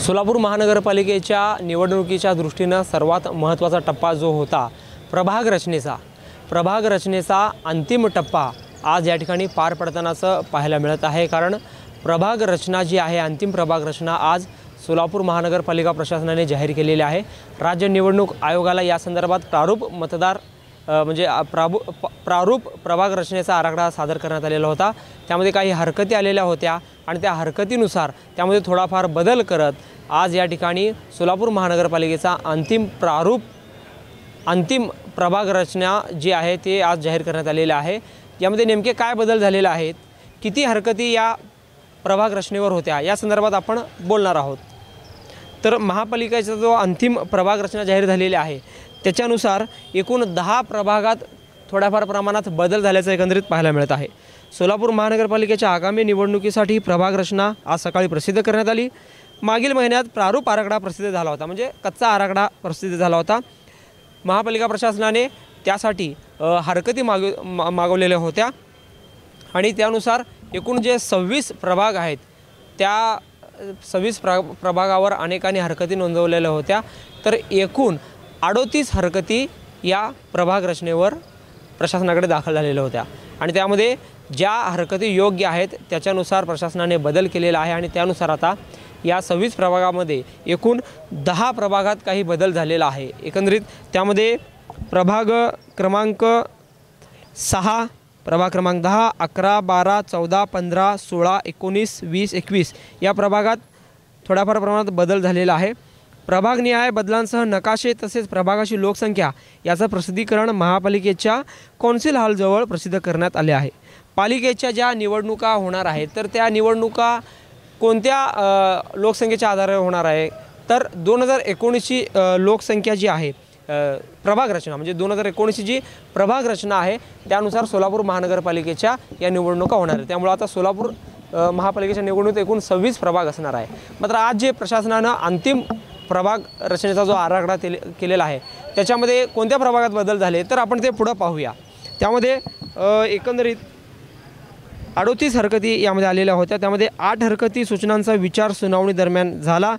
सोलापूर महानगरपालिकेच्या निवडणुकीच्या दृष्टीनं सर्वात महत्त्वाचा टप्पा जो होता प्रभाग रचनेचा अंतिम टप्पा आज या ठिकाणी पार पडतानाचं पाहायला मिळत आहे। कारण प्रभाग रचना जी आहे, अंतिम प्रभाग रचना आज सोलापूर महानगरपालिका प्रशासनाने जाहीर केलेली आहे। राज्य निवडणूक आयोगाला या संदर्भात प्रारूप प्रभाग रचनेचा आराखडा सादर करण्यात आलेला होता। त्यामध्ये काही हरकती आलेल्या होत्या आणि त्या हरकतीनुसार त्यामध्ये थोडाफार बदल करत आज या ठिकाणी सोलापूर महानगरपालिकेचा अंतिम प्रभाग रचना जी आहे ते आज जाहीर करण्यात आलेले आहे। यामध्ये नेमके काय बदल झालेले आहेत, किती हरकती या प्रभाग रचनेवर होत्या, या संदर्भात आपण बोलणार आहोत। तर महापालिकेचा जो अंतिम प्रभाग रचना जाहीर झालेली आहे त्याच्यानुसार एकूण 10 प्रभागात थोड्याफार प्रमाणात बदल झाल्याचं एकंदरीत पाहायला मिळत आहे। सोलापूर महानगरपालिकेच्या आगामी निवडणुकीसाठी प्रभाग रचना आज सकाळी प्रसिद्ध करण्यात आली। मागील महिन्यात प्रारूप आराखडा प्रसिद्ध झाला होता, म्हणजे कच्चा आराखडा प्रसिद्ध झाला होता। महापालिका प्रशासनाने त्यासाठी हरकती मागवलेल्या होत्या आणि त्यानुसार एकूण जे 26 प्रभाग आहेत त्या 26 प्रभागावर अनेकांनी हरकती नोंदवलेल्या होत्या। तर एकूण 38 हरकती या प्रभाग रचनेवर प्रशासनाकडे दाखल झालेल्या होत्या आणि त्यामध्ये ज्या हरकती योग्य आहेत त्याच्यानुसार प्रशासनाने बदल केलेला आहे आणि त्यानुसार आता या 26 प्रभागामध्ये एकूण 10 प्रभागात काही बदल झालेला आहे। एकंदरीत त्यामध्ये प्रभाग क्रमांक 6, प्रभाग क्रमांक 10, 11, 12, 14, 15, 16, 19, 20, 21 या प्रभागात थोड्याफार प्रमाणात बदल झालेला आहे। प्रभागनिहाय बदलांसह नकाशे तसेच प्रभागाची लोकसंख्या याचं प्रसिद्धीकरण महापालिकेच्या कौन्सिल हॉलजवळ प्रसिद्ध करण्यात आले आहे। पालिकेच्या ज्या निवडणुका होणार आहेत तर त्या निवडणुका कोणत्या लोकसंख्येच्या आधारावर होणार आहे, तर 2019ची लोकसंख्या जी आहे प्रभाग रचना म्हणजे 2019ची जी प्रभाग रचना आहे त्यानुसार सोलापूर महानगरपालिकेच्या या निवडणुका होणार आहेत। त्यामुळे आता सोलापूर महापालिकेच्या निवडणुकीत एकूण 26 प्रभाग असणार आहे। मात्र आज जे प्रशासनानं अंतिम प्रभाग रचनेचा जो आराखडा केलेला आहे त्याच्यामध्ये कोणत्या प्रभागात बदल झाले तर आपण ते पुढे पाहूया। त्यामध्ये एकंदरीत 38 हरकती यामध्ये आलेल्या होत्या। त्यामध्ये 8 हरकती सूचनांचा विचार सुनावणी दरम्यान झाला,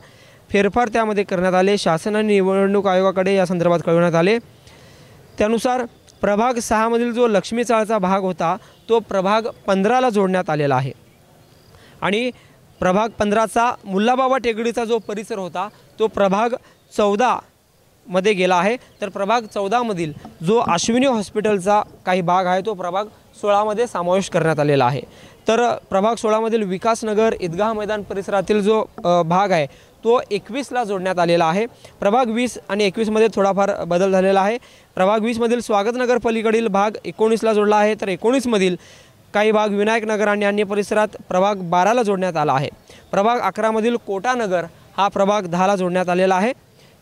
फेरफार त्यामध्ये करण्यात आले, शासनाने निवडणूक आयोगाकडे या संदर्भात कळवण्यात आले। त्यानुसार प्रभाग 6 मधील जो लक्ष्मी चाळचा भाग होता तो प्रभाग 15ला जोडण्यात आलेला आहे आणि प्रभाग 15चा मुल्लाबाबा टेकडीचा जो परिसर होता तो प्रभाग 14 मध्ये गेला आहे। तर प्रभाग 14 मधील जो अश्विनी हॉस्पिटलचा काही भाग आहे तो प्रभाग 16 मध्ये समावेश करण्यात आलेला आहे। तर प्रभाग 16 मधील विकासनगर ईदगाह मैदान परिसरातील जो भाग आहे तो 21ला जोडण्यात आलेला आहे। प्रभाग 20 आणि 21 मध्ये थोडाफार बदल झालेला आहे। प्रभाग 20 मधील स्वागतनगर पलीकडील भाग 19ला जोडला आहे, तर 19 मधील काही भाग विनायकनगर आणि अन्य परिसरात प्रभाग 12ला जोडण्यात आला आहे। प्रभाग 11 मधील कोटानगर हा प्रभाग 10ला जोडण्यात आलेला आहे।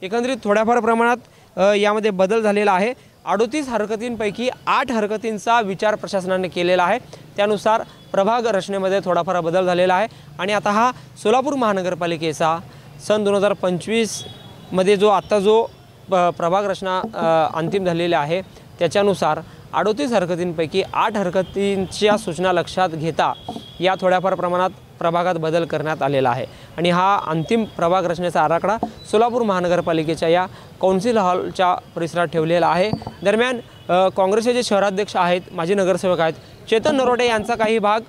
एकंदरीत थोड्याफार प्रमाणात यामध्ये बदल झालेला आहे। 38 हरकतींपैकी 8 हरकतींचा विचार प्रशासनाने केलेला आहे, त्यानुसार प्रभाग रचनेमध्ये थोडाफार बदल झालेला आहे आणि आता हा सोलापूर महानगरपालिकेचा सन 2025 मध्ये जो प्रभाग रचना अंतिम झालेली आहे त्याच्यानुसार 38 हरकतींपैकी 8 हरकतींच्या सूचना लक्षात घेता या थोड्याफार प्रमाणात प्रभागात बदल करण्यात आलेला आहे आणि हा अंतिम प्रभाग रचनेचा आराखडा सोलापूर महानगरपालिकेच्या या कौन्सिल हॉलच्या परिसरात ठेवलेला आहे। दरम्यान काँग्रेसचे जे शहराध्यक्ष आहेत, माजी नगरसेवक आहेत, चेतन नरोटे यांचा काही भाग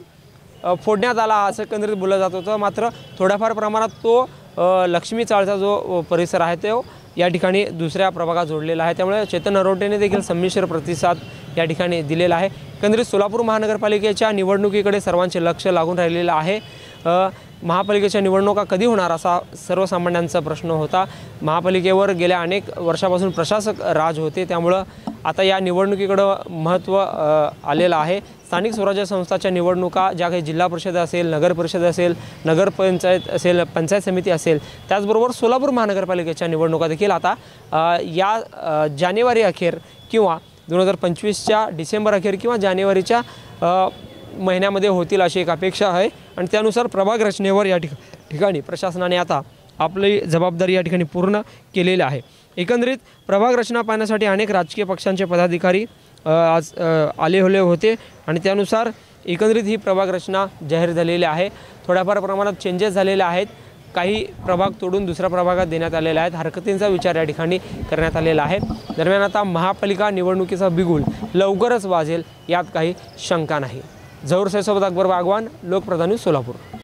फोडण्यात आला असं एकंदरीत बोललं जात होतं। मात्र थोड्याफार प्रमाणात तो लक्ष्मी चाळचा जो परिसर आहे तो या ठिकाणी दुसऱ्या प्रभागात जोडलेला आहे। त्यामुळे चेतन नरोटेने देखील संमिश्र प्रतिसाद या ठिकाणी दिलेला आहे। एकंदरीत सोलापूर महानगरपालिकेच्या निवडणुकीकडे सर्वांचे लक्ष लागून राहिलेलं आहे। महापालिकेच्या निवडणुका कधी होणार असा सर्वसामान्यांचा प्रश्न होता। महापालिकेवर गेल्या अनेक वर्षापासून प्रशासक राज होते, त्यामुळं आता या निवडणुकीकडं महत्त्व आलेलं आहे। स्थानिक स्वराज्य संस्थाच्या निवडणुका ज्या काही जिल्हा परिषद असेल, नगर परिषद असेल, नगरपंचायत असेल, पंचायत समिती असेल, त्याचबरोबर सोलापूर महानगरपालिकेच्या निवडणुका देखील आता या जानेवारी अखेर किंवा 2025च्या डिसेंबर अखेर किंवा जानेवारीच्या महिन्यामध्ये होतील अशी एक अपेक्षा आहे आणि त्यानुसार प्रभाग रचनेवर या ठिकाणी प्रशासनाने आता आपली जबाबदारी या ठिकाणी पूर्ण केलेली आहे। एकंदरीत प्रभाग रचना पाहण्यासाठी अनेक राजकीय पक्षांचे पदाधिकारी आज आले होते आणि त्यानुसार एकंदरीत ही प्रभाग रचना जाहीर झालेली आहे। थोड्याफार प्रमाणात चेंजेस झालेले आहेत। काही प्रभाग तोडून दुसऱ्या प्रभागात देण्यात आलेले आहेत. हरकतींचा विचार या ठिकाणी करण्यात आलेला आहे. दरम्यान आता महापालिका निवडणुकीचा बिगुल लवकरच वाजेल यात काही शंका नाही. झहूर सैयदसोबत अकबर बागवान, लोकप्रधान न्यूज, सोलापूर.